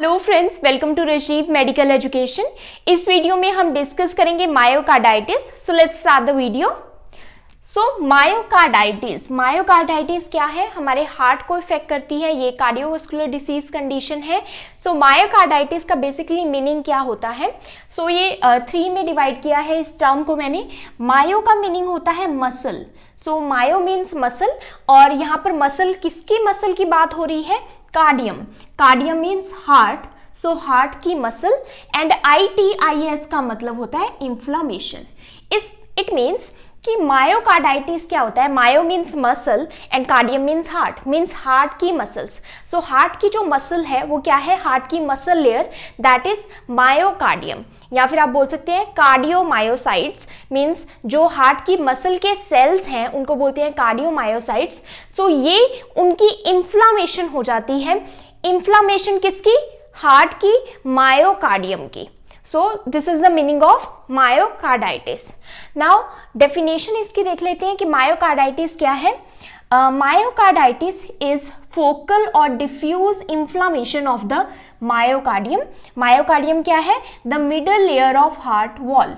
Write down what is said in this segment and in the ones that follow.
Hello friends, welcome to Rashid medical education. इस video में हम डिस्कस करेंगे myocarditis. So let's start the video. So myocarditis क्या है? हमारे हार्ट को इफेक्ट करती है, ये कार्डियोवास्कुलर डिसीज कंडीशन है। सो मायोकार्डाइटिस का बेसिकली मीनिंग क्या होता है? सो ये 3 में डिवाइड किया है इस टर्म को मैंने। मायो का मीनिंग होता है मसल। सो मायो मीन्स मसल, और यहाँ पर मसल किसकी मसल की बात हो रही है? Cardium. Cardium means heart, so heart की मसल। एंड ITIS का मतलब होता है इंफ्लामेशन। इट मीन्स कि मायोकार्डाइटिस क्या होता है? Myo means muscle and cardium means heart, means heart की मसल्स। सो हार्ट की जो मसल है वो क्या है? हार्ट की muscle layer, that is myocardium, या फिर आप बोल सकते हैं कार्डियोमायोसाइट्स। मीन्स जो हार्ट की मसल के सेल्स हैं उनको बोलते हैं कार्डियोमायोसाइट्स। सो ये उनकी इंफ्लामेशन हो जाती है। इंफ्लामेशन किसकी? हार्ट की, मायोकार्डियम की। So this is the meaning of myocarditis. Now definition इसकी देख लेते हैं कि myocarditis क्या है। Myocarditis is focal or diffuse inflammation of the myocardium. Myocardium क्या है? The middle layer of heart wall.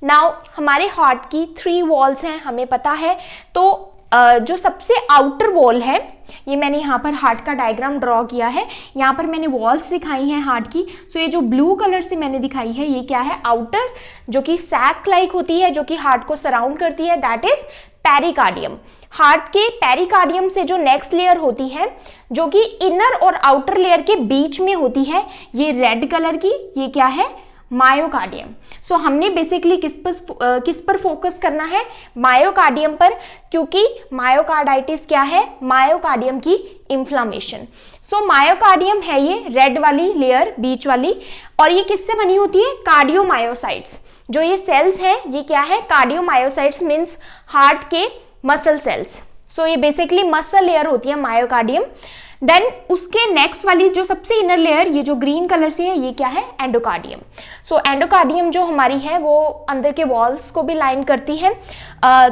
Now हमारे हार्ट की 3 वॉल्स हैं, हमें पता है। तो जो सबसे आउटर वॉल है, ये मैंने यहाँ पर हार्ट का डायग्राम ड्रॉ किया है। यहाँ पर मैंने वॉल्स दिखाई हैं हार्ट की। सो ये जो ब्लू कलर से मैंने दिखाई है, ये क्या है? आउटर, जो कि सैक लाइक होती है, जो कि हार्ट को सराउंड करती है, दैट इज पेरिकार्डियम। हार्ट के पेरिकार्डियम से जो नेक्स्ट लेयर होती है, जो कि इनर और आउटर लेयर के बीच में होती है, ये रेड कलर की, ये क्या है? मायोकार्डियम। सो हमने बेसिकली किस पर फोकस करना है? मायोकार्डियम पर, क्योंकि मायोकार्डाइटिस क्या है? मायोकार्डियम की इंफ्लामेशन। सो मायोकार्डियम है ये रेड वाली लेयर, बीच वाली, और ये किससे बनी होती है? कार्डियोमायोसाइट्स। जो ये सेल्स हैं ये क्या है? कार्डियोमायोसाइट्स मीन्स हार्ट के मसल सेल्स। सो ये बेसिकली मसल लेयर होती है मायोकार्डियम। देन उसके नेक्स्ट वाली जो सबसे इनर लेयर, ये जो ग्रीन कलर से है, ये क्या है? एंडोकार्डियम। सो एंडोकार्डियम जो हमारी है वो अंदर के वॉल्स को भी लाइन करती है।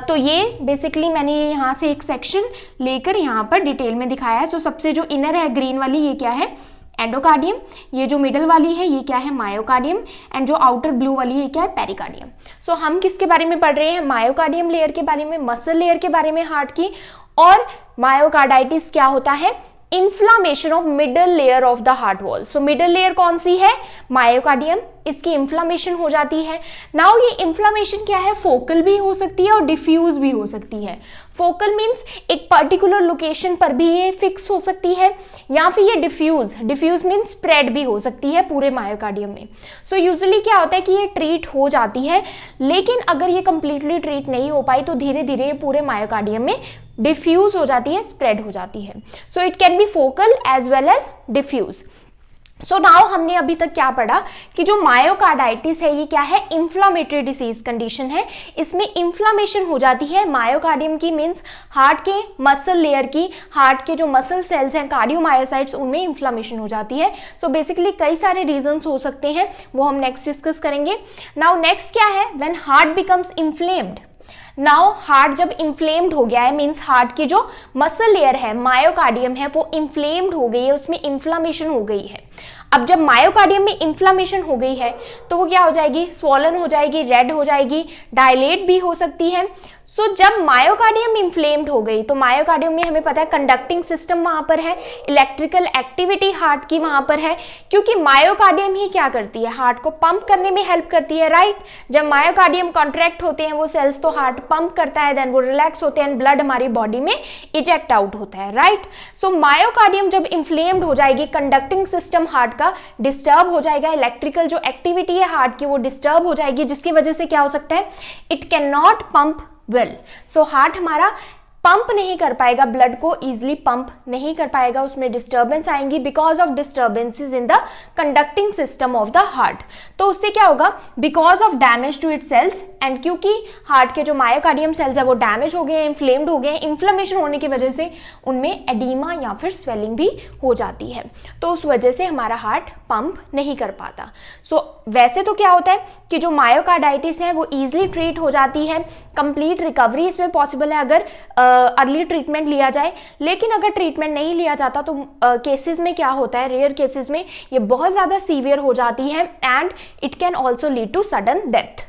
तो ये बेसिकली मैंने यहाँ से एक सेक्शन लेकर यहाँ पर डिटेल में दिखाया है। सो सबसे जो इनर है ग्रीन वाली, ये क्या है? एंडोकार्डियम। ये जो मिडल वाली है ये क्या है? मायोकार्डियम। एंड जो आउटर ब्लू वाली है क्या है? पेरिकार्डियम। सो हम किसके बारे में पढ़ रहे हैं? मायोकार्डियम लेयर के बारे में, मसल लेयर के बारे में हार्ट की। और मायोकार्डाइटिस क्या होता है? Inflammation of middle layer of the heart wall. So middle layer कौन सी है? मायोकार्डियम। इसकी इंफ्लामेशन हो जाती है। नाउ ये इंफ्लामेशन क्या है? फोकल भी हो सकती है और डिफ्यूज भी हो सकती है। फोकल मीन्स एक पर्टिकुलर लोकेशन पर भी ये फिक्स हो सकती है, या फिर ये डिफ्यूज मीन्स स्प्रेड भी हो सकती है पूरे मायोकार्डियम में। सो यूजुअली क्या होता है कि ये ट्रीट हो जाती है, लेकिन अगर ये कंप्लीटली ट्रीट नहीं हो पाई तो धीरे धीरे पूरे मायोकार्डियम में डिफ्यूज हो जाती है, स्प्रेड हो जाती है। So it can be focal as well as diffuse. So now हमने अभी तक क्या पढ़ा कि जो मायोकार्डाइटिस है ये क्या है? इंफ्लामेटरी डिसीज कंडीशन है। इसमें इंफ्लामेशन हो जाती है मायोकार्डियम की, मीन्स हार्ट के मसल लेयर की। हार्ट के जो मसल सेल्स हैं कार्डियोमायोसाइट्स, उनमें इंफ्लामेशन हो जाती है। सो बेसिकली कई सारे रीजंस हो सकते हैं, वो हम नेक्स्ट डिस्कस करेंगे। नाउ नेक्स्ट क्या है? When heart becomes inflamed. Now heart जब इन्फ्लेम्ड हो गया है, मीन्स हार्ट की जो मसल लेयर है, मायोकार्डियम है, वो इन्फ्लेम्ड हो गई है, उसमें इन्फ्लामेशन हो गई है। अब जब मायोकार्डियम में इन्फ्लामेशन हो गई है तो वो क्या हो जाएगी? स्वॉलन हो जाएगी, रेड हो जाएगी, डायलेट भी हो सकती है। सो जब मायोकार्डियम इन्फ्लेम्ड हो गई तो मायोकार्डियम में हमें पता है कंडक्टिंग सिस्टम वहां पर है, इलेक्ट्रिकल एक्टिविटी हार्ट की वहां पर है, क्योंकि मायोकार्डियम ही क्या करती है? हार्ट को पंप करने में हेल्प करती है, राइट? जब मायोकार्डियम कॉन्ट्रैक्ट होते हैं वो सेल्स, तो हार्ट पंप करता है, देन वो रिलैक्स होते हैं, ब्लड हमारी बॉडी में इजेक्ट आउट होता है, राइट? सो मायोकार्डियम जब इन्फ्लेम्ड हो जाएगी, कंडक्टिंग सिस्टम हार्ट का डिस्टर्ब हो जाएगा, इलेक्ट्रिकल जो एक्टिविटी है हार्ट की वो डिस्टर्ब हो जाएगी, जिसकी वजह से क्या हो सकता है? It can not pump well. So heart हमारा पंप नहीं कर पाएगा, ब्लड को इजीली पंप नहीं कर पाएगा, उसमें डिस्टर्बेंस आएंगी because of disturbances in the conducting system of the heart. तो उससे क्या होगा? Because of damage to it cells, and क्योंकि हार्ट के जो मायोकार्डियम सेल्स है वो डैमेज हो गए हैं, इन्फ्लेम्ड हो गए हैं, इन्फ्लेमेशन होने की वजह से उनमें एडीमा या फिर स्वेलिंग भी हो जाती है, तो उस वजह से हमारा हार्ट पंप नहीं कर पाता। सो वैसे तो क्या होता है कि जो मायोकार्डाइटिस है वो ईजिली ट्रीट हो जाती है, कंप्लीट रिकवरी इसमें पॉसिबल है अगर अर्ली ट्रीटमेंट लिया जाए। लेकिन अगर ट्रीटमेंट नहीं लिया जाता तो केसेस में क्या होता है, रेयर केसेस में ये बहुत ज़्यादा सीवियर हो जाती है and it can also lead to sudden death.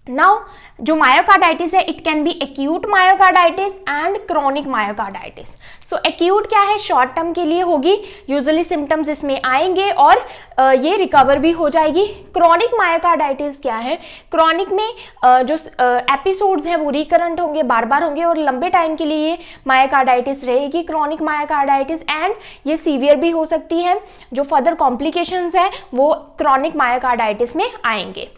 Now जो मायोकार्डाइटिस है it can be acute myocarditis and chronic myocarditis. So acute क्या है, शॉर्ट टर्म के लिए होगी, यूजुअली सिम्टम्स इसमें आएंगे और ये रिकवर भी हो जाएगी। क्रॉनिक मायोकार्डाइटिस क्या है, क्रॉनिक में जो एपिसोड्स हैं वो रिकरेंट होंगे, बार बार होंगे और लंबे टाइम के लिए ये मायोकार्डाइटिस रहेगी क्रॉनिक मायोकार्डाइटिस एंड ये सीवियर भी हो सकती है। जो फर्दर कॉम्प्लिकेशंस है वो क्रॉनिक मायोकार्डाइटिस में आएंगे।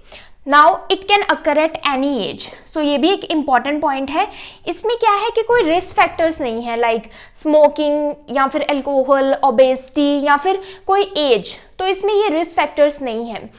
Now it can occur at any age. So ये भी एक इम्पॉर्टेंट पॉइंट है। इसमें क्या है कि कोई रिस्क फैक्टर्स नहीं है लाइक स्मोकिंग या फिर अल्कोहल, ओबेसिटी या फिर कोई एज, तो इसमें ये रिस्क फैक्टर्स नहीं है।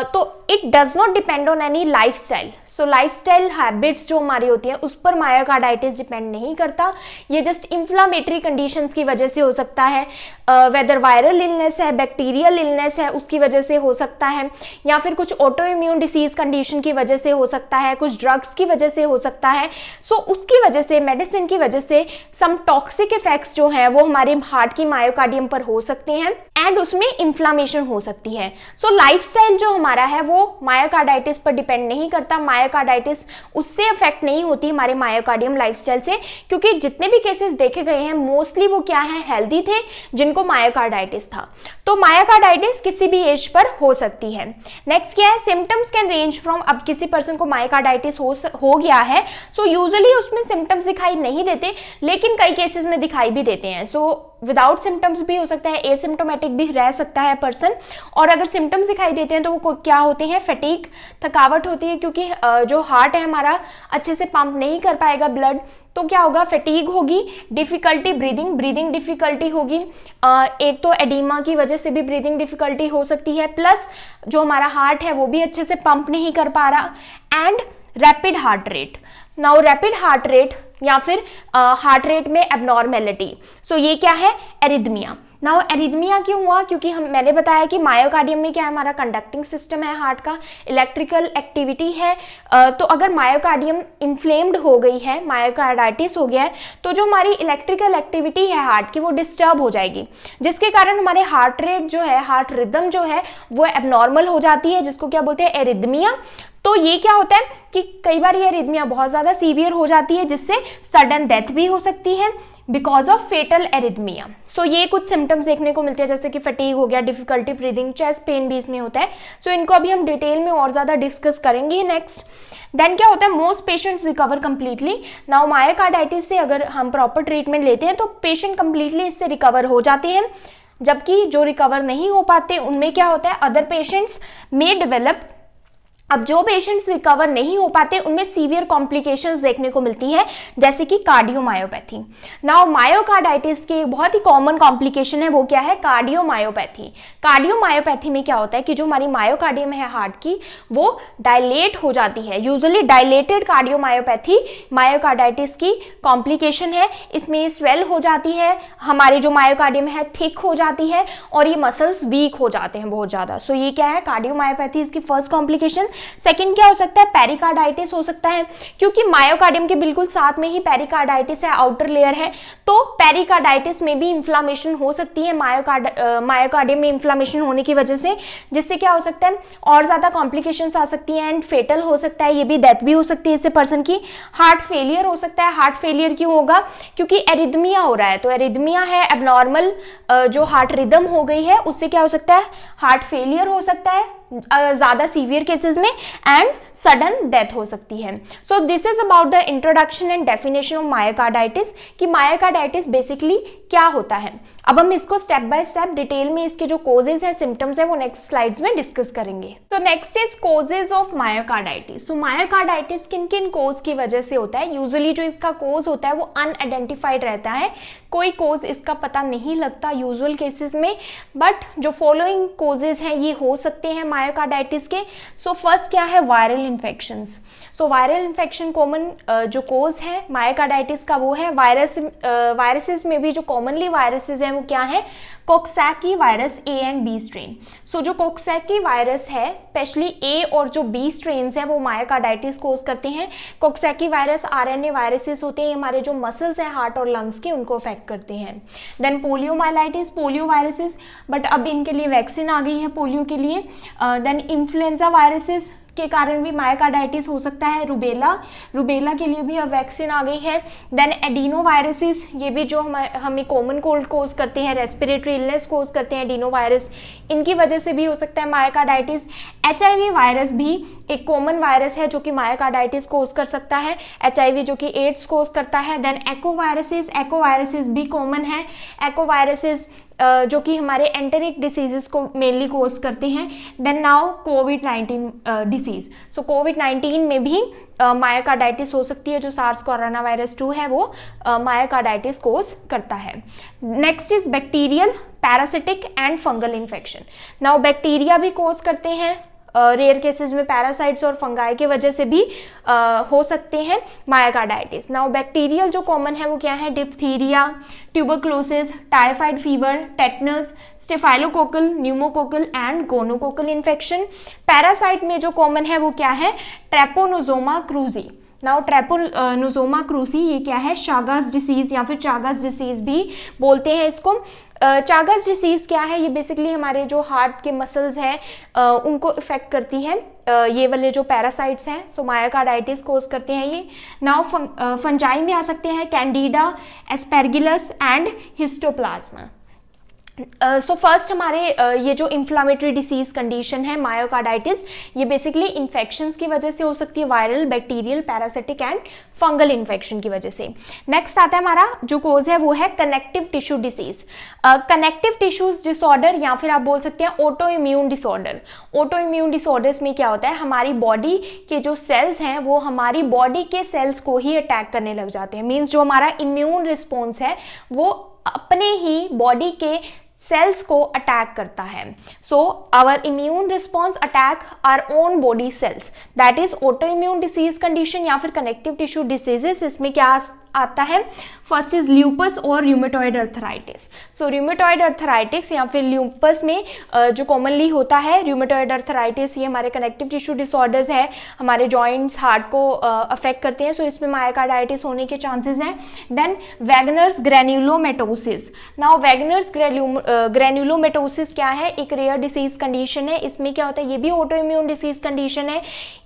तो it does not depend on any lifestyle. So lifestyle habits जो हमारी होती हैं उस पर मायोकार्डाइटिस डिपेंड नहीं करता। ये जस्ट इन्फ्लामेटरी कंडीशंस की वजह से हो सकता है, वेदर वायरल इलनेस है, बैक्टीरियल इलनेस है उसकी वजह से हो सकता है, या फिर कुछ ऑटो इम्यून डिसीज कंडीशन की वजह से हो सकता है, कुछ ड्रग्स की वजह से हो सकता है। सो उसकी वजह से, मेडिसिन की वजह से सम टॉक्सिक इफेक्ट्स जो हैं वो हमारे हार्ट की मायोकार्डियम पर हो सकते हैं एंड उसमें इन्फ्लामेशन हो सकती है। सो लाइफस्टाइल जो हमारा है वो मायोकार्डाइटिस पर डिपेंड नहीं करता। मायोकार्डाइटिस उससे अफेक्ट नहीं होती हमारे मायोकार्डियम लाइफस्टाइल से, क्योंकि जितने भी केसेस देखे गए हैं मोस्टली वो क्या है, हेल्दी थे जिनको मायोकार्डाइटिस था। तो मायोकार्डाइटिस किसी भी एज पर हो सकती है। नेक्स्ट क्या है, सिम्टम्स कैन रेंज फ्रॉम, अब किसी पर्सन को मायोकार्डाइटिस हो गया है सो यूजुअली उसमें सिम्टम्स दिखाई नहीं देते, लेकिन कई केसेस में दिखाई भी देते हैं। सो विदाउट सिम्टम्स भी हो सकता है, एसिम्टोमेटिक भी रह सकता है पर्सन, और अगर सिम्टम्स दिखाई देते हैं तो वो क्या होते हैं, फटीग, थकावट होती है, क्योंकि जो हार्ट है हमारा अच्छे से पंप नहीं कर पाएगा ब्लड, तो क्या होगा, फटीग होगी, डिफिकल्टी ब्रीदिंग डिफिकल्टी होगी, एक तो एडिमा की वजह से भी ब्रीदिंग डिफिकल्टी हो सकती है, प्लस जो हमारा हार्ट है वो भी अच्छे से पंप नहीं कर पा रहा, and rapid heart rate. Now rapid heart rate या फिर हार्ट रेट में एबनॉर्मेलिटी, सो ये क्या है, एरिथमिया। नाउ एरिथमिया क्यों हुआ, क्योंकि मैंने बताया कि मायोकार्डियम में क्या है, हमारा कंडक्टिंग सिस्टम है हार्ट का, इलेक्ट्रिकल एक्टिविटी है, तो अगर मायोकार्डियम इन्फ्लेम्ड हो गई है, मायोकार्डाइटिस हो गया है, तो जो हमारी इलेक्ट्रिकल एक्टिविटी है हार्ट की वो डिस्टर्ब हो जाएगी, जिसके कारण हमारे हार्ट रेट जो है, हार्ट रिदम जो है वो एबनॉर्मल हो जाती है, जिसको क्या बोलते हैं, एरिथमिया। तो ये क्या होता है कि कई बार ये एरिथमिया बहुत ज़्यादा सीवियर हो जाती है, जिससे सडन डेथ भी हो सकती है बिकॉज ऑफ फेटल एरिथमिया। सो ये कुछ सिम्टम्स देखने को मिलते हैं, जैसे कि फटीग हो गया, डिफिकल्टी ब्रीदिंग, चेस्ट पेन भी इसमें होता है। सो इनको अभी हम डिटेल में और ज़्यादा डिस्कस करेंगे नेक्स्ट। देन क्या होता है, most patients recover completely. Now myocarditis से अगर हम प्रॉपर ट्रीटमेंट लेते हैं तो पेशेंट कंप्लीटली इससे रिकवर हो जाते हैं, जबकि जो रिकवर नहीं हो पाते उनमें क्या होता है, अदर पेशेंट्स में डेवलप। अब जो पेशेंट्स रिकवर नहीं हो पाते उनमें सीवियर कॉम्प्लिकेशंस देखने को मिलती है, जैसे कि कार्डियोमायोपैथी। नाउ मायोकार्डाइटिस के बहुत ही कॉमन कॉम्प्लिकेशन है, वो क्या है, कार्डियोमायोपैथी। कार्डियोमायोपैथी में क्या होता है कि जो हमारी मायोकार्डियम है हार्ट की वो डायलेट हो जाती है। यूजुअली डायलेटेड कार्डियोमायोपैथी मायोकार्डाइटिस की कॉम्प्लिकेशन है। इसमें स्वेल हो जाती है, हमारी जो मायोकार्डियम है थिक हो जाती है और ये मसल्स वीक हो जाते हैं बहुत ज़्यादा। सो ये क्या है, कार्डियोमायोपैथी इसकी फर्स्ट कॉम्प्लिकेशन। सेकंड क्या हो सकता है, पेरिकार्डाइटिस हो सकता है, क्योंकि मायोकार्डियम के बिल्कुल साथ में ही पेरिकार्डाइटिस है, आउटर लेयर है, तो पेरिकार्डाइटिस में भी इन्फ्लामेशन हो सकती है मायोकार्डियम में इन्फ्लामेशन होने की वजह से, जिससे क्या हो सकता है, और ज्यादा कॉम्प्लिकेशंस आ सकती हैं एंड फेटल हो सकता है, ये भी डेथ भी हो सकती है इससे पर्सन की। हार्ट फेलियर हो सकता है। हार्ट फेलियर क्यों होगा, क्योंकि एरिथमिया हो रहा है, तो एरिथमिया है, एबनॉर्मल जो हार्ट रिदम हो गई है, उससे क्या हो सकता है, हार्ट फेलियर हो सकता है ज्यादा सीवियर केसेस में, एंड सडन डेथ हो सकती है। So this is about the introduction and definition of myocarditis, कि मायोकार्डाइटिस बेसिकली क्या होता है। अब हम इसको स्टेप बाय स्टेप डिटेल में इसके जो कोजेज है, सिम्टम्स है, वो नेक्स्ट स्लाइड्स में डिस्कस करेंगे। तो next is causes of myocarditis. So myocarditis किन किन कोज की वजह से होता है। यूजुअली जो इसका कोज होता है वो अनआइडेंटिफाइड रहता है, कोई कोज इसका पता नहीं लगता यूजुअल केसेस में, बट जो फॉलोइंग कोजेज हैं ये हो सकते हैं मायोकार्डाइटिस के। सो फर्स्ट क्या है, viral infections. So viral infection common जो कोज है मायोकार्डाइटिस का वो है वायरसेस में भी जो कॉमनली वायरसेस हैं वो क्या है, coxsackie virus A and B strain. So जो कोक्सैकी वायरस है स्पेशली ए और जो बी स्ट्रेन्स हैं वो मायोकार्डाइटिस कोज करते हैं। कोक्सैकी वायरस आरएनए वायरसेस होते हैं, हमारे जो मसल्स हैं हार्ट और लंग्स के उनको अफेक्ट करते हैं। Then poliomyelitis, polio viruses, but अब इनके लिए वैक्सीन आ गई है पोलियो के लिए। देन इन्फ्लुएंजा वायरसेस के कारण भी मायोकार्डाइटिस हो सकता है। रुबेला के लिए भी अब वैक्सीन आ गई है। देन एडिनो वायरसेस, ये भी जो हमें कॉमन कोल्ड कोज करते हैं, रेस्पिरेटरी इलनेस कोज करते हैं, एडिनो वायरस, इनकी वजह से भी हो सकता है मायोकार्डाइटिस। HIV वायरस भी एक कॉमन वायरस है जो कि मायोकार्डाइटिस कोज कर सकता है, HIV जो कि एड्स कोज करता है। देन एको वायरसेस भी कॉमन है। एको वायरसेस जो कि हमारे एंटेरिक डिसीजेस को मेनली कोज करते हैं। देन नाउ कोविड-19 डिसीज। सो कोविड-19 में भी मायोकार्डाइटिस हो सकती है, जो सार्स कोरोना वायरस 2 है वो मायोकार्डाइटिस कोज करता है। Next is bacterial, parasitic and fungal infection. Now bacteria भी कोज करते हैं, रेयर केसेस में पैरासाइट्स और फंगाई की वजह से भी हो सकते हैं मायोकार्डाइटिस। नाउ बैक्टीरियल जो कॉमन है वो क्या है, diphtheria, tuberculosis, typhoid fever, tetanus, staphylococcal, pneumococcal and gonococcal infection. Parasite में जो कॉमन है वो क्या है, ट्रेपोनोजोमा क्रूजी। नाउ ट्रेपोनोजोमा क्रूजी ये क्या है, चागास डिसीज या फिर चागास डिसीज भी बोलते हैं इसको। चागास डिसीज क्या है, ये बेसिकली हमारे जो हार्ट के मसल्स हैं उनको इफेक्ट करती है, ये वाले जो पैरासाइट्स हैं। सो मायोकार्डाइटिस कोज करते हैं ये। नाउ फंजाई में आ सकते हैं candida, aspergillus and histoplasma. So first हमारे ये जो इन्फ्लामेटरी डिसीज कंडीशन है मायोकार्डाइटिस, ये बेसिकली इन्फेक्शंस की वजह से हो सकती है, viral, bacterial, parasitic and fungal infection की वजह से। नेक्स्ट आता है हमारा जो कोज है वो है connective tissue disease. Connective tissues disorder या फिर आप बोल सकते हैं auto immune disorder. Auto immune disorders में क्या होता है, हमारी बॉडी के जो सेल्स हैं वो हमारी बॉडी के सेल्स को ही अटैक करने लग जाते हैं। मीन्स जो हमारा इम्यून रिस्पॉन्स है वो अपने ही बॉडी के सेल्स को अटैक करता है। So our immune response attack our own body cells, that is auto immune disease condition या फिर कनेक्टिव टिश्यू डिसीजेस। इसमें क्या आता है, फर्स्ट इज ल्यूपस और rheumatoid arthritis. So rheumatoid arthritis या फिर ल्यूपस में जो कॉमनली होता है रूमेटॉइड अर्थराइटिस, ये हमारे कनेक्टिव टिश्यू डिसऑर्डर्स है, हमारे जॉइंट्स हार्ट को अफेक्ट करते हैं। सो इसमें मायोकार्डाइटिस होने के चांसेस हैं। Then Wegener's granulomatosis. Now Wegener's granulomatosis क्या है, एक रेयर डिसीज कंडीशन है। इसमें क्या होता है, ये भी ऑटो इम्यून डिसीज कंडीशन है।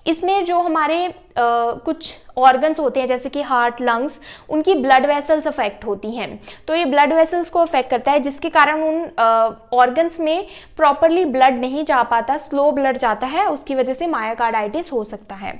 इसमें जो हमारे कुछ ऑर्गन्स होते हैं जैसे कि हार्ट, लंग्स, उनकी ब्लड वेसल्स अफेक्ट होती हैं। तो ये ब्लड वेसल्स को अफेक्ट करता है जिसके कारण उन ऑर्गन्स में प्रॉपरली ब्लड नहीं जा पाता, स्लो ब्लड जाता है, उसकी वजह से मायोकार्डाइटिस हो सकता है।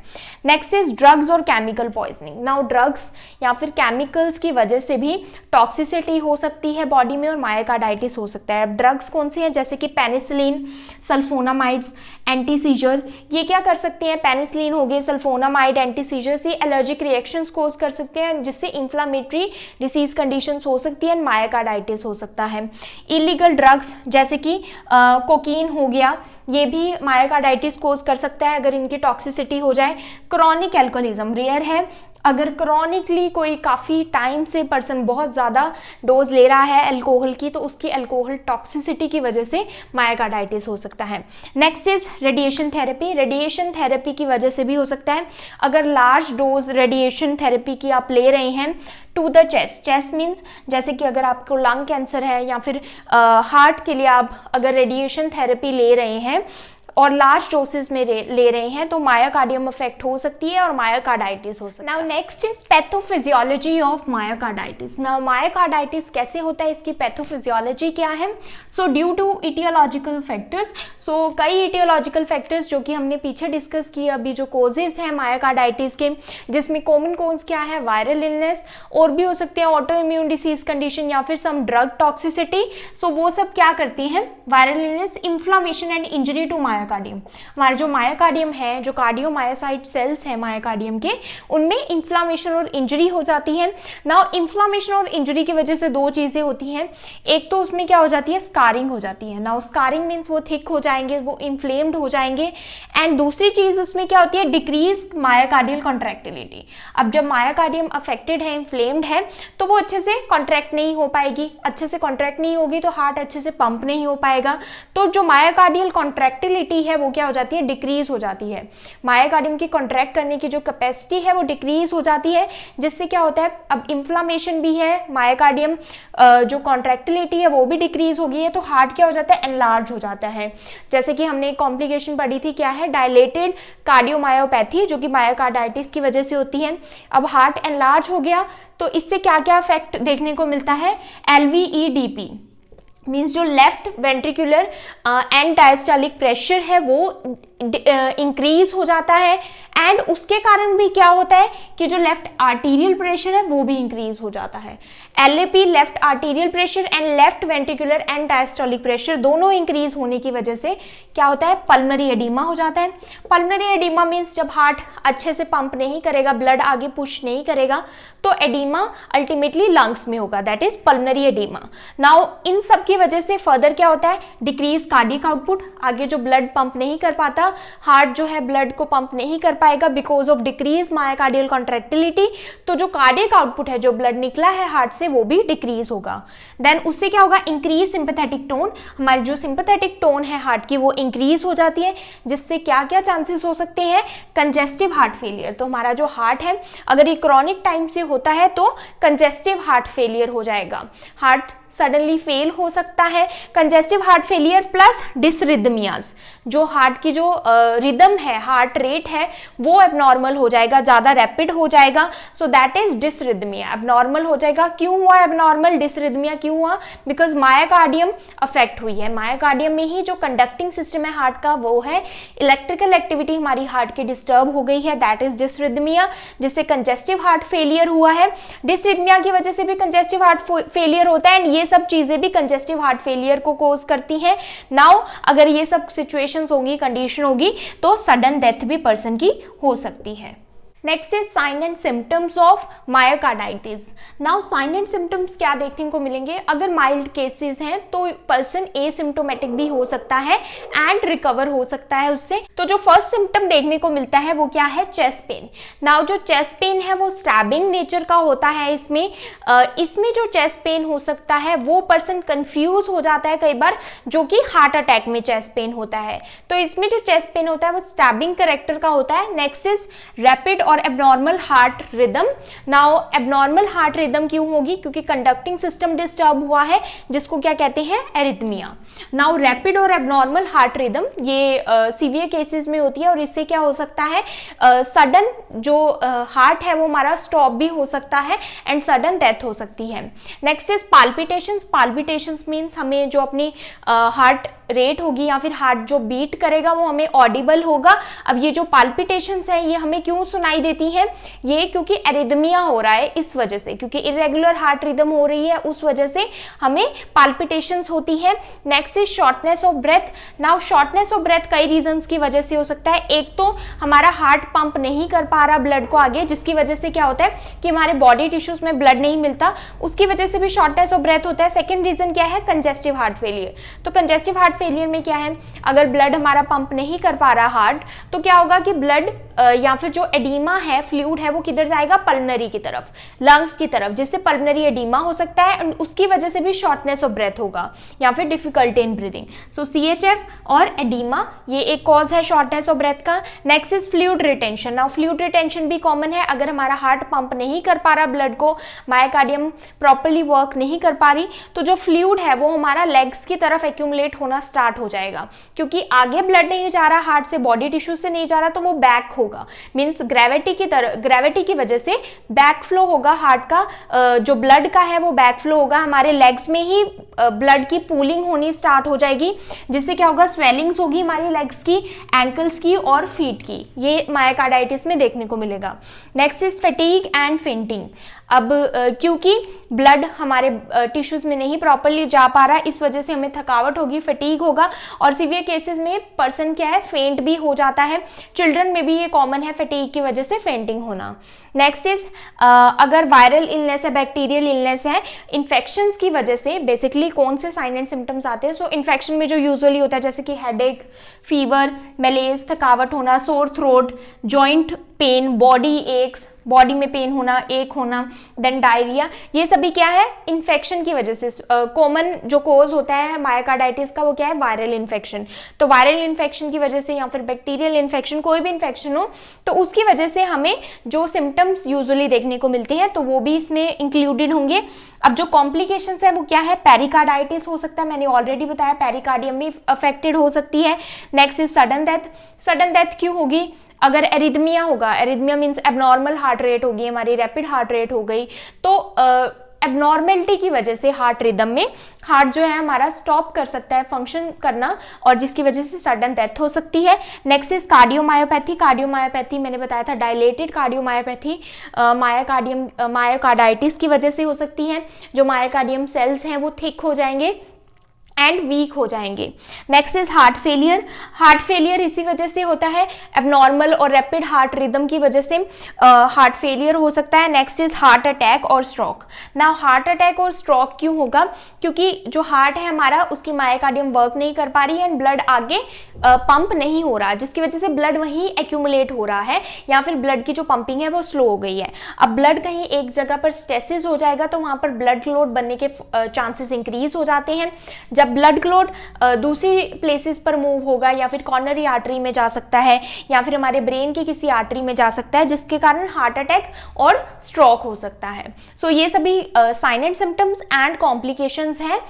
नेक्स्ट इज ड्रग्स और केमिकल पॉइजनिंग। नाउ ड्रग्स या फिर केमिकल्स की वजह से भी टॉक्सिसिटी हो सकती है बॉडी में और मायोकार्डाइटिस हो सकता है। ड्रग्स कौन से हैं, जैसे कि पेनिसिलिन, सल्फोनामाइड्स, एंटी सीजर, ये क्या कर सकते हैं, पेनिसिलिन हो गए, सल्फोनामाइड, एंटी सीजर, ये एलर्जिक रिएक्शंस कोज कर सकते हैं जिससे इन्फ्लामेटरी डिसीज कंडीशंस हो सकती है, मायोकार्डाइटिस हो सकता है। इलीगल ड्रग्स जैसे कि कोकीन हो गया, ये भी मायोकार्डाइटिस कोज कर सकता है अगर इनकी टॉक्सिसिटी हो जाए। क्रॉनिक एल्कोहलिज्म रेयर है, अगर क्रॉनिकली कोई काफ़ी टाइम से पर्सन बहुत ज़्यादा डोज ले रहा है अल्कोहल की तो उसकी अल्कोहल टॉक्सिसिटी की वजह से मायोकार्डाइटिस हो सकता है। Next is radiation therapy. Radiation therapy की वजह से भी हो सकता है, अगर लार्ज डोज रेडिएशन थेरेपी की आप ले रहे हैं to the chest. Chest means जैसे कि अगर आपको लंग कैंसर है या फिर हार्ट के लिए आप अगर रेडिएशन थेरेपी ले रहे हैं और लार्ज डोसेस में ले रहे हैं तो मायोकार्डियम अफेक्ट हो सकती है और मायोकार्डाइटिस हो सकती है। Now next is pathophysiology of myocarditis. Now myocarditis कैसे होता है, इसकी पैथोफिजियोलॉजी क्या है। So due to etiological factors, so कई इटियोलॉजिकल फैक्टर्स जो कि हमने पीछे डिस्कस किए अभी, जो कोजेज हैं मायोकार्डाइटिस के, जिसमें कॉमन कोज क्या है, वायरल इलनेस, और भी हो सकते हैं ऑटो इम्यून डिसीज कंडीशन या फिर सम ड्रग टॉक्सिसिटी। सो वो सब क्या करती हैं, viral illness, inflammation and injury to myocardium. Myocardium. हमारा जो मायोकार्डियम है, जो कार्डियोमायोसाइट सेल्स हैं मायोकार्डियम के, उनमें इन्फ्लामेशन और इंजरी हो जाती है। नाउ इन्फ्लामेशन और इंजरी की वजह से दो चीजें होती हैं, एक तो उसमें क्या हो जाती है, स्कारिंग हो जाती है। नाउ स्कारिंग मीन्स वो थिक हो जाएंगे, वो इन्फ्लेम्ड हो जाएंगे। एंड दूसरी चीज उसमें क्या होती है, डिक्रीज मायोकार्डियल कॉन्ट्रैक्टिलिटी। अब जब मायोकार्डियम अफेक्टेड है, इन्फ्लेम्ड है, तो वो अच्छे से कॉन्ट्रैक्ट नहीं हो पाएगी। अच्छे से कॉन्ट्रैक्ट नहीं होगी तो हार्ट अच्छे से पंप नहीं हो पाएगा। तो जो मायोकार्डियल कॉन्ट्रैक्टिलिटी है वो क्या हो जाती है, डिक्रीज हो जाती है। मायोकार्डियम की कॉन्ट्रैक्ट करने की जो कैपेसिटी है वो डिक्रीज हो जाती है, जिससे क्या होता है, अब इन्फ्लामेशन भी है, मायोकार्डियम जो कॉन्ट्रैक्टिलिटी है वो भी डिक्रीज हो गई है, तो हार्ट क्या हो जाता है, एनलार्ज हो जाता है। जैसे कि हमने एक कॉम्प्लिकेशन पढ़ी थी, क्या है, डायलेटेड कार्डियोमायोपैथी, जो कि मायोकार्डाइटिस की वजह से होती है। अब हार्ट एनलार्ज हो गया तो इससे क्या क्या इफेक्ट देखने को मिलता है, LVEDP मीन्स जो left ventricular and diastolic pressure है वो इंक्रीज हो जाता है। एंड उसके कारण भी क्या होता है कि जो लेफ्ट आर्टीरियल प्रेशर है वो भी इंक्रीज हो जाता है। LAP left arterial pressure and left ventricular and diastolic pressure दोनों इंक्रीज होने की वजह से क्या होता है, पल्मनरी एडिमा हो जाता है। पल्मनरी एडिमा मीन्स जब हार्ट अच्छे से पंप नहीं करेगा, ब्लड आगे पुश नहीं करेगा, तो एडिमा अल्टीमेटली लंग्स में होगा, that is pulmonary oedema. Now in सब की वजह से फर्दर क्या होता है, डिक्रीज कार्डियक आउटपुट, आगे जो ब्लड पंप नहीं कर पाता, हार्ट जो है ब्लड को पंप नहीं कर पाएगा because of decrease myocardial contractility, तो जो कार्डियक आउटपुट है, जो ब्लड निकला है हार्ट से, वो भी डिक्रीज होगा। देन उससे क्या होगा, इंक्रीज सिंपैथेटिक टोन, हमारी जो सिंपैथेटिक टोन है हार्ट की वो इंक्रीज हो जाती है, जिससे क्या क्या चांसेस हो सकते हैं, कंजेस्टिव हार्ट फेलियर। तो हमारा जो हार्ट है अगर ये क्रॉनिक टाइम से होता है तो कंजेस्टिव हार्ट फेलियर हो जाएगा, हार्ट सडनली फेल हो सकता है। कंजेस्टिव हार्ट फेलियर प्लस डिसरिदमियाज, जो हार्ट की जो रिदम है, हार्ट रेट है, वो एबनॉर्मल हो जाएगा, ज़्यादा रैपिड हो जाएगा, सो दैट इज डिसरिदमिया, एबनॉर्मल हो जाएगा। क्यों हुआ एबनॉर्मल, डिसरिदमिया क्यों हुआ, बिकॉज मायोकार्डियम अफेक्ट हुई है। मायोकार्डियम में ही जो कंडक्टिंग सिस्टम है हार्ट का वो है, इलेक्ट्रिकल एक्टिविटी हमारी हार्ट की डिस्टर्ब हो गई है, दैट इज डिसरिदमिया, जिससे कंजेस्टिव हार्ट फेलियर हुआ है। डिसरिदमिया की वजह से भी कंजेस्टिव हार्ट फेलियर होता है, एंड ये सब चीजें भी कंजेस्टिव हार्ट फेलियर को कॉज करती हैं। नाउ अगर ये सब सिचुएशंस होंगी, कंडीशन होगी, तो सडन डेथ भी पर्सन की हो सकती है। Next is sine and symptoms of myocarditis. Now sine and symptoms क्या देखने को मिलेंगे, अगर माइल्ड केसेस हैं तो पर्सन एसिम्टोमेटिक भी हो सकता है एंड रिकवर हो सकता है उससे। तो जो फर्स्ट सिम्टम देखने को मिलता है वो क्या है, चेस्ट पेन। नाउ जो चेस्ट पेन है वो स्टैबिंग नेचर का होता है। इसमें जो चेस्ट पेन हो सकता है वो पर्सन कंफ्यूज हो जाता है कई बार, जो कि हार्ट अटैक में चेस्ट पेन होता है। तो इसमें जो चेस्ट पेन होता है वो स्टैबिंग कैरेक्टर का होता है। नेक्स्ट इज रैपिड और abnormal heart rhythm. Now abnormal heart rhythm क्यों होगी, क्योंकि कंडक्टिंग सिस्टम डिस्टर्ब हुआ है, जिसको क्या कहते हैं, एरिथमिया। नाउ रैपिड और एबनॉर्मल हार्ट रिदम ये सीवियर केसेस में होती है, और इससे क्या हो सकता है, सडन जो हार्ट है वो हमारा स्टॉप भी हो सकता है एंड सडन डेथ हो सकती है। Next is palpitations. Palpitations means हमें जो अपनी हार्ट रेट होगी या फिर हार्ट जो बीट करेगा वो हमें ऑडिबल होगा। अब ये जो पाल्पिटेशंस है ये हमें क्यों सुनाई देती है, ये क्योंकि एरिथमिया हो रहा है, इस वजह से, क्योंकि इरेगुलर हार्ट रिदम हो रही है उस वजह से हमें पाल्पिटेशंस होती है। Next is shortness of breath. Now shortness of breath कई रीजंस की वजह से हो सकता है। एक तो हमारा हार्ट पंप नहीं कर पा रहा ब्लड को आगे, जिसकी वजह से क्या होता है कि हमारे बॉडी टिश्यूज में ब्लड नहीं मिलता, उसकी वजह से भी शॉर्टनेस ऑफ ब्रेथ होता है। सेकेंड रीजन क्या है, कंजेस्टिव हार्ट फेलियर। तो कंजेस्टिव हार्ट फेलियर में क्या है, अगर ब्लड हमारा पंप नहीं कर पा रहा हार्ट, तो क्या होगा कि ब्लड या फिर जो एडीमा है, फ्लूइड है, वो किधर जाएगा, पल्मनरी की तरफ, लंग्स की तरफ, जिससे पल्मनरी एडीमा हो सकता है, उसकी वजह से भी शॉर्टनेस ऑफ ब्रेथ होगा या फिर difficulty in breathing. So CHF और एडीमा ये एक कॉज है शॉर्टनेस ऑफ ब्रेथ का। Next is fluid retention. Now fluid retention भी कॉमन है, अगर हमारा हार्ट पंप नहीं कर पा रहा ब्लड को, मायोकार्डियम प्रॉपर्ली वर्क नहीं कर पा रही, तो जो फ्लूइड है वो हमारा लेग्स की तरफ एक्यूमुलेट होना स्टार्ट हो जाएगा, क्योंकि आगे ब्लड नहीं जा रहा हार्ट से, बॉडी टिश्यू से नहीं जा रहा, तो वो बैक होगा, मींस ग्रेविटी की वजह से बैक फ्लो होगा हार्ट का, जो ब्लड का है वो बैक फ्लो होगा, हमारे लेग्स में ही ब्लड की पूलिंग होनी स्टार्ट हो जाएगी, जिससे क्या होगा, स्वेलिंग्स होगी हमारी लेग्स की, एंकल्स की और फीट की। ये मायोकार्डाइटिस में देखने को मिलेगा। Next is fatigue and fainting. अब क्योंकि ब्लड हमारे टिश्यूज में नहीं प्रॉपरली जा पा रहा, इस वजह से हमें थकावट होगी, फटीग होगा, और सीवियर केसेस में पर्सन क्या है, फेंट भी हो जाता है। चिल्ड्रन में भी ये कॉमन है फटीग की वजह से फेंटिंग होना। नेक्स्ट इज अगर वायरल इलनेस है, बैक्टीरियल इलनेस है, इन्फेक्शंस की वजह से बेसिकली कौन से साइन एंड सिम्टम्स आते हैं? सो इन्फेक्शन में जो यूजुअली होता है जैसे कि हेडेक, फीवर, मलेज, थकावट होना, sore throat, joint pain, body aches, body में पेन होना, एक होना, देन डायरिया, ये सभी क्या है, इन्फेक्शन की वजह से। कॉमन जो कोज होता है मायोकार्डाइटिस का वो क्या है, वायरल इन्फेक्शन। तो वायरल इन्फेक्शन की वजह से या फिर बैक्टीरियल इन्फेक्शन, कोई भी इन्फेक्शन हो तो उसकी वजह से हमें जो सिम्टम्स यूजुअली देखने को मिलते हैं तो वो भी इसमें इंक्लूडेड होंगे। अब जो कॉम्प्लिकेशंस है वो क्या है, पेरिकार्डाइटिस हो सकता है, मैंने ऑलरेडी बताया, पेरिकार्डियम भी अफेक्टेड हो सकती है। Next is sudden death. Sudden death क्यों होगी? अगर एरिथमिया होगा, arrhythmia means abnormal heart rate होगी, हमारी रैपिड हार्ट रेट हो गई, तो एबनॉर्मेलिटी की वजह से हार्ट रिदम में हार्ट जो है हमारा स्टॉप कर सकता है फंक्शन करना, और जिसकी वजह से सडन डेथ हो सकती है। Next is cardiomyopathy. कार्डियोमायोपैथी मैंने बताया था, डायलेटेड कार्डियोमायोपैथी मायोकार्डाइटिस की वजह से हो सकती है। जो मायोकार्डियम सेल्स हैं वो थिक हो जाएंगे एंड वीक हो जाएंगे। Next is heart failure. Heart failure इसी वजह से होता है, एबनॉर्मल और रैपिड हार्ट रिदम की वजह से हार्ट फेलियर हो सकता है। नेक्स्ट इज हार्ट अटैक और स्ट्रोक। नाउ हार्ट अटैक और स्ट्रोक क्यों होगा? क्योंकि जो हार्ट है हमारा उसकी मायोकार्डियम वर्क नहीं कर पा रही है एंड ब्लड आगे पंप नहीं हो रहा, जिसकी वजह से ब्लड वहीं एक्यूमुलेट हो रहा है, या फिर ब्लड की जो पंपिंग है वो स्लो हो गई है। अब ब्लड कहीं एक जगह पर स्टेसिस हो जाएगा तो वहां पर ब्लड क्लॉट बनने के चांसेस इंक्रीज हो जाते हैं। जब ब्लड क्लॉट दूसरी प्लेसेस पर मूव होगा या फिर कॉर्नरी आर्टरी में जा सकता है या फिर हमारे ब्रेन की किसी आर्टरी में जा सकता है, जिसके कारण हार्ट अटैक और स्ट्रोक हो सकता है। सो ये सभी sign and symptoms and complications हैं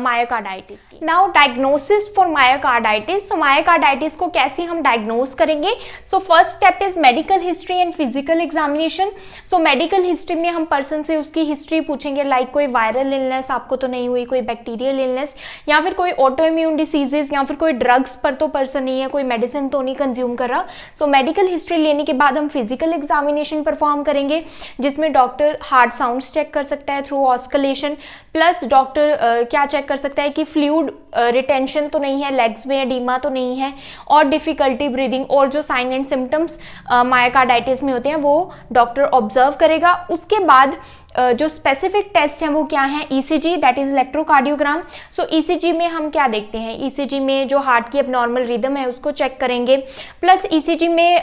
मायोकार्डाइटिस की। Now diagnosis for myocarditis. Myocarditis को कैसे हम डायग्नोस करेंगे? So first step is medical history and physical examination. So medical history में हम पर्सन से उसकी हिस्ट्री पूछेंगे, लाइक कोई वायरल इलनेस आपको तो नहीं हुई, कोई बैक्टीरियल इलनेस, या फिर कोई ऑटो इम्यून डिसीजेस, या फिर कोई ड्रग्स पर तो पर्सन नहीं है, कोई मेडिसिन तो नहीं कंज्यूम कर रहा। सो मेडिकल हिस्ट्री लेने के बाद हम फिजिकल एग्जामिनेशन परफॉर्म करेंगे, जिसमें डॉक्टर हार्ट साउंड्स चेक कर सकता है थ्रू ऑस्कलेशन, प्लस डॉक्टर क्या चेक कर सकता है कि फ्लूइड रिटेंशन तो नहीं है, लेग्स में एडीमा तो नहीं है, और डिफिकल्टी ब्रीदिंग, और जो साइन एंड सिम्टम्स मायोकार्डाइटिस में होते हैं वो डॉक्टर ऑब्जर्व करेगा। उसके बाद जो स्पेसिफिक टेस्ट हैं वो क्या है, ECG that is electrocardiogram. So ECG में हम क्या देखते हैं, ईसीजी में जो हार्ट की एबनॉर्मल रिदम है उसको चेक करेंगे, प्लस ईसीजी में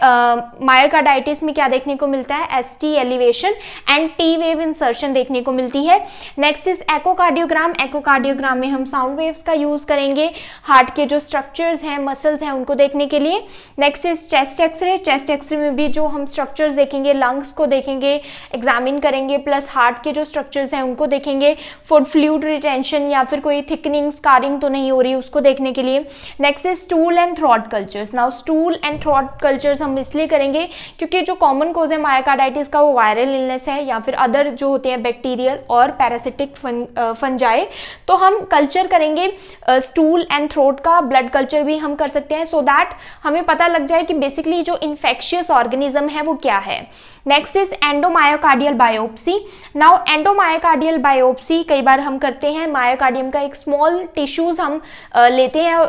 मायोकार्डाइटिस में क्या देखने को मिलता है, ST elevation and T wave insertion देखने को मिलती है। Next is echocardiogram. एकोकार्डियोग्राम में हम साउंड वेव्स का यूज करेंगे हार्ट के जो स्ट्रक्चर्स हैं, मसल्स हैं, उनको देखने के लिए। Next is chest x-ray. Chest x-ray में भी जो हम स्ट्रक्चर्स देखेंगे, लंग्स को देखेंगे, एग्जामिन करेंगे, प्लस हार्ट के जो स्ट्रक्चर्स हैं उनको देखेंगे फॉर फ्लूइड रिटेंशन या फिर कोई थिकनिंग, स्कारिंग तो नहीं हो रही, उसको देखने के लिए। Next is stool and throat cultures. Now stool and throat cultures हम इसलिए करेंगे क्योंकि जो कॉमन कोज है मायोकार्डाइटिस का वो वायरल इलनेस है या फिर अदर जो होते हैं बैक्टीरियल और पैरासिटिक फंजाई, तो हम कल्चर करेंगे स्टूल एंड थ्रोट का। ब्लड कल्चर भी हम कर सकते हैं सो दैट हमें पता लग जाए कि बेसिकली जो इन्फेक्शियस ऑर्गेनिज्म है वो क्या है। Next is endomyocardial biopsy. Now endomyocardial biopsy कई बार हम करते हैं, मायोकार्डियम का एक स्मॉल टिश्यूज हम लेते हैं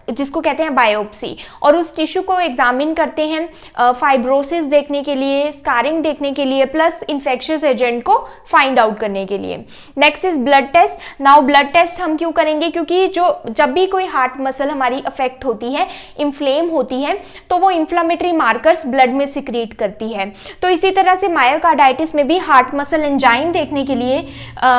जिसको कहते हैं बायोप्सी, और उस टिश्यू को एग्जामिन करते हैं फाइब्रोसिस देखने के लिए, स्कारिंग देखने के लिए, प्लस इन्फेक्शियस एजेंट को फाइंड आउट करने के लिए। Next is blood test. Now blood test हम क्यों करेंगे, क्योंकि जब भी कोई हार्ट मसल हमारी अफेक्ट होती है, इन्फ्लेम होती है, तो वो इन्फ्लामेटरी मार्कर्स ब्लड में सिक्रीट करती है। तो इसी तरह से मायोकार्डाइटिस में भी हार्ट मसल एंजाइम देखने के लिए,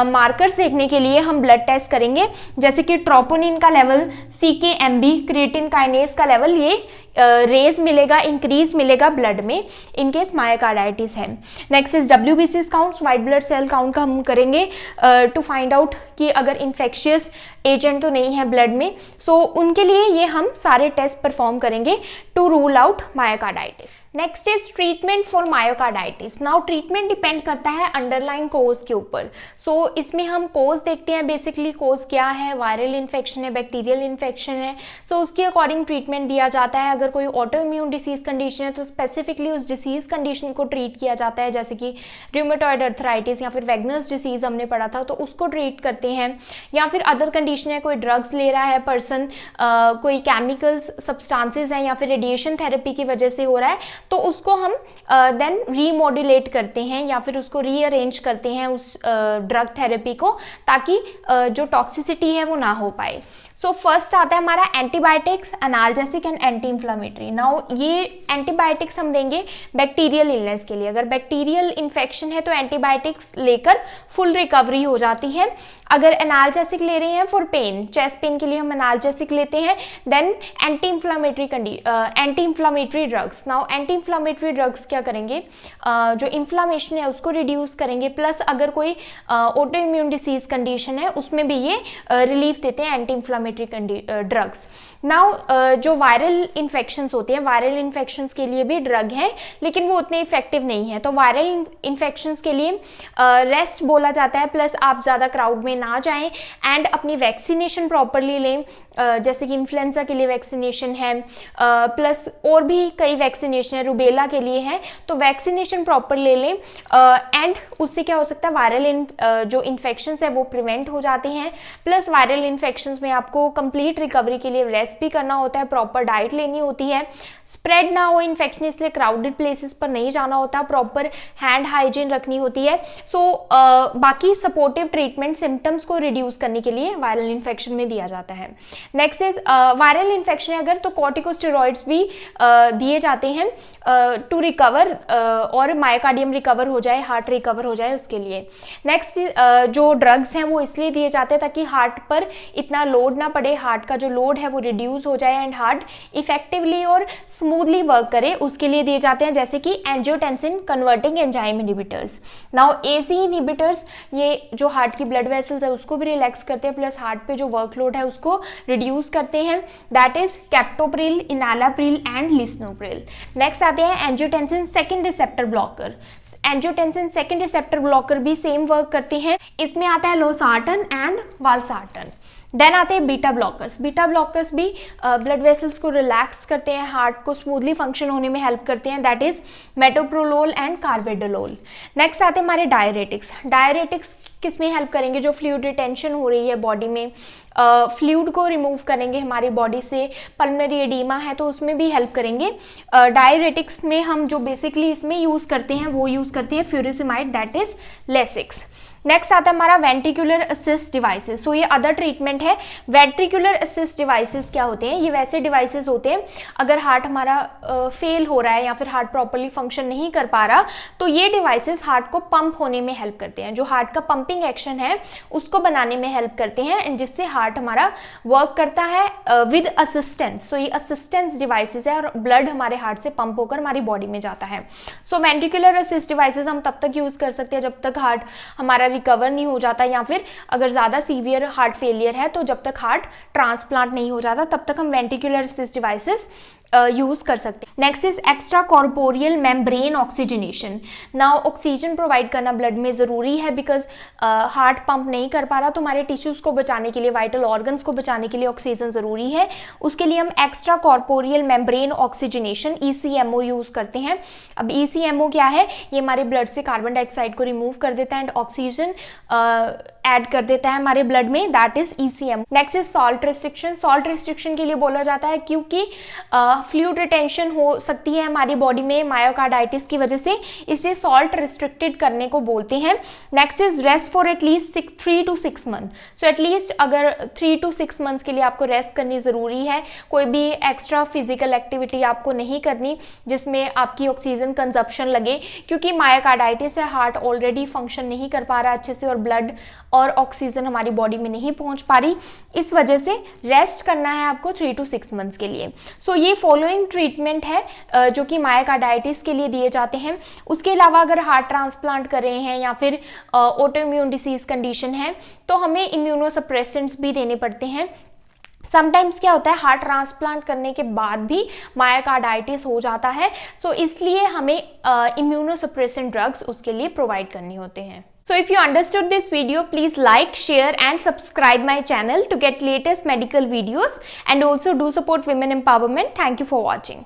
मार्कर्स देखने के लिए हम ब्लड टेस्ट करेंगे, जैसे कि ट्रोपोनिन का लेवल, CKMB, क्रिएटिन काइनेज का लेवल, ये रेज मिलेगा, इंक्रीज मिलेगा ब्लड में इन केस मायोकार्डाइटिस है। Next is WBC counts, white blood cell count का हम करेंगे टू फाइंड आउट कि अगर इन्फेक्शियस एजेंट तो नहीं है ब्लड में। सो उनके लिए ये हम सारे टेस्ट परफॉर्म करेंगे to rule out myocarditis. Next is treatment for myocarditis. Now treatment depend करता है अंडरलाइन कोज के ऊपर। सो इसमें हम कोज देखते हैं, बेसिकली कोज क्या है, वायरल इन्फेक्शन है, बैक्टीरियल इन्फेक्शन है, सो उसके अकॉर्डिंग ट्रीटमेंट दिया जाता है। अगर कोई ऑटो इम्यून डिसीज कंडीशन है तो स्पेसिफिकली उस डिसीज कंडीशन को ट्रीट किया जाता है, जैसे कि रूमेटॉइड अर्थराइटिस या फिर वेगनस डिसीज हमने पढ़ा था, तो उसको ट्रीट करते हैं। या फिर अदर कंडीशन है, कोई ड्रग्स ले रहा है पर्सन, कोई केमिकल्स सब्सटेंसेस हैं या फिर रेडिएशन थेरेपी की वजह से हो रहा है, तो उसको हम देन रीमॉड्यूलेट करते हैं या फिर उसको रीअरेंज करते हैं उस ड्रग थेरेपी को, ताकि जो टॉक्सिसिटी है वो ना हो पाए। सो फर्स्ट आता है हमारा antibiotics, analgesic and anti inflammatory. Now ये एंटीबायोटिक्स हम देंगे बैक्टीरियल इलनेस के लिए। अगर बैक्टीरियल इन्फेक्शन है तो एंटीबायोटिक्स लेकर फुल रिकवरी हो जाती है। अगर एनाल्जेसिक ले रहे हैं फॉर पेन, चेस्ट पेन के लिए हम एनाल्जेसिक लेते हैं। Then anti inflammatory drugs. Now anti inflammatory drugs क्या करेंगे, जो इन्फ्लामेशन है उसको रिड्यूस करेंगे, प्लस अगर कोई ऑटो इम्यून डिसीज कंडीशन है उसमें भी ये रिलीफ देते हैं एंटी इन्फ्लामेटरी ड्रग्स। नाउ जो वायरल इन्फेक्शंस होते हैं, वायरल इन्फेक्शंस के लिए भी ड्रग हैं लेकिन वो उतने इफेक्टिव नहीं है। तो वायरल इन्फेक्शंस के लिए रेस्ट बोला जाता है, प्लस आप ज़्यादा क्राउड में ना जाएं एंड अपनी वैक्सीनेशन प्रॉपरली लें। जैसे कि इन्फ्लुएंजा के लिए वैक्सीनेशन है, प्लस और भी कई वैक्सीनेशन है, रुबेला के लिए है, तो वैक्सीनेशन प्रॉपर ले लें एंड उससे क्या हो सकता है, वायरल जो इन्फेक्शंस है वो प्रिवेंट हो जाते हैं। प्लस वायरल इन्फेक्शंस में आपको कंप्लीट रिकवरी के लिए रेस्ट भी करना होता है, प्रॉपर डाइट लेनी होती है, स्प्रेड ना हो इन्फेक्शन, इसलिए क्राउडेड प्लेसेस पर नहीं जाना होता, प्रॉपर हैंड हाइजीन रखनी होती है। सो बाकी सपोर्टिव ट्रीटमेंट सिम्टम्स को रिड्यूस करने के लिए वायरल इन्फेक्शन में दिया जाता है। नेक्स्ट इज वायरल इन्फेक्शन है अगर, तो कॉर्टिकोस्टेरॉइड्स भी दिए जाते हैं टू रिकवर और मायोकार्डियम रिकवर हो जाए, हार्ट रिकवर हो जाए उसके लिए। नेक्स्ट जो ड्रग्स हैं वो इसलिए दिए जाते हैं ताकि हार्ट पर इतना लोड ना पड़े, हार्ट का जो लोड है वो रिड्यूस हो जाए एंड हार्ट इफेक्टिवली और स्मूथली वर्क करे, उसके लिए दिए जाते हैं, जैसे कि angiotensin converting enzyme inhibitors. Now AC inhibitors, ये जो हार्ट की ब्लड वेसल्स है उसको भी रिलैक्स करते हैं, प्लस हार्ट पे जो वर्कलोड है उसको रिड्यूस करते हैं, that is captopril, enalapril and lisinopril. Next आते हैं angiotensin second receptor blocker. Angiotensin second receptor blocker भी सेम वर्क करते हैं, इसमें आता है लोसार्टन एंड वाल्सार्टन। देन आते हैं बीटा ब्लॉकर्स। बीटा ब्लॉकर्स भी ब्लड वेसल्स को रिलैक्स करते हैं, हार्ट को स्मूथली फंक्शन होने में हेल्प करते हैं, that is metoprolol and carvedilol. Next आते हैं हमारे डायरेटिक्स। डायरेटिक्स किस में हेल्प करेंगे, जो फ्लूइड रिटेंशन हो रही है बॉडी में, फ्लूइड को रिमूव करेंगे हमारी बॉडी से, पल्मोनरी एडीमा है तो उसमें भी हेल्प करेंगे। डायरेटिक्स में हम जो बेसिकली इसमें यूज़ करते हैं वो यूज़ करते हैं फ्यूरिसिमाइड, दैट इज लेसिक्स। नेक्स्ट आता है हमारा वेंट्रिकुलर असिस्ट डिवाइसेस। सो ये अदर ट्रीटमेंट है। वेंट्रिकुलर असिस्ट डिवाइसेस क्या होते हैं, ये वैसे डिवाइसेस होते हैं अगर हार्ट हमारा फेल हो रहा है या फिर हार्ट प्रॉपर्ली फंक्शन नहीं कर पा रहा, तो ये डिवाइसेस हार्ट को पंप होने में हेल्प करते हैं, जो हार्ट का पंपिंग एक्शन है उसको बनाने में हेल्प करते हैं एंड जिससे हार्ट हमारा वर्क करता है विद असिस्टेंस। सो ये असिस्टेंस डिवाइसेस है और ब्लड हमारे हार्ट से पंप होकर हमारी बॉडी में जाता है। सो वेंट्रिकुलर असिस्ट डिवाइसेस हम तब तक यूज कर सकते हैं जब तक हार्ट हमारा रिकवर नहीं हो जाता, या फिर अगर ज़्यादा सीवियर हार्ट फेलियर है तो जब तक हार्ट ट्रांसप्लांट नहीं हो जाता तब तक हम वेंट्रिकुलर असिस्ट डिवाइसेस यूज कर सकते हैं। Next is extra corporeal membrane oxygenation. Now oxygen provide करना ब्लड में ज़रूरी है, बिकॉज हार्ट पंप नहीं कर पा रहा तो हमारे टिश्यूज को बचाने के लिए, वाइटल ऑर्गन्स को बचाने के लिए ऑक्सीजन ज़रूरी है। उसके लिए हम extra corporeal membrane oxygenation ECMO use करते हैं। अब ECMO क्या है, ये हमारे ब्लड से कार्बन डाइऑक्साइड को रिमूव कर देता है एंड ऑक्सीजन ऐड कर देता है हमारे ब्लड में, that is ECMO। Next is salt restriction. Salt restriction के लिए बोला जाता है क्योंकि फ्लूइड रिटेंशन हो सकती है हमारी बॉडी में मायोकार्डाइटिस की वजह से, इसलिए सॉल्ट रिस्ट्रिक्टेड करने को बोलते हैं। Next is rest for at least 3 to 6 month. So at least अगर 3 to 6 मंथ्स के लिए आपको रेस्ट करनी ज़रूरी है। कोई भी एक्स्ट्रा फिजिकल एक्टिविटी आपको नहीं करनी जिसमें आपकी ऑक्सीजन कंजप्शन लगे, क्योंकि मायोकार्डाइटिस है, हार्ट ऑलरेडी फंक्शन नहीं कर पा रहा अच्छे से और ब्लड और ऑक्सीजन हमारी बॉडी में नहीं पहुंच पा रही, इस वजह से रेस्ट करना है आपको 3 to 6 मंथ्स के लिए। सो ये फॉलोइंग ट्रीटमेंट है जो कि मायोकार्डाइटिस के लिए दिए जाते हैं। उसके अलावा अगर हार्ट ट्रांसप्लांट कर रहे हैं या फिर ऑटो इम्यून डिसीज कंडीशन है तो हमें इम्यूनोसप्रेसेंट्स भी देने पड़ते हैं। समटाइम्स क्या होता है, हार्ट ट्रांसप्लांट करने के बाद भी मायोकार्डाइटिस हो जाता है, सो इसलिए हमें इम्यूनोसप्रेसेंट ड्रग्स उसके लिए प्रोवाइड करनी होते हैं। So if you understood this video, please like, share and subscribe my channel to get latest medical videos, and also do support women empowerment. Thank you for watching.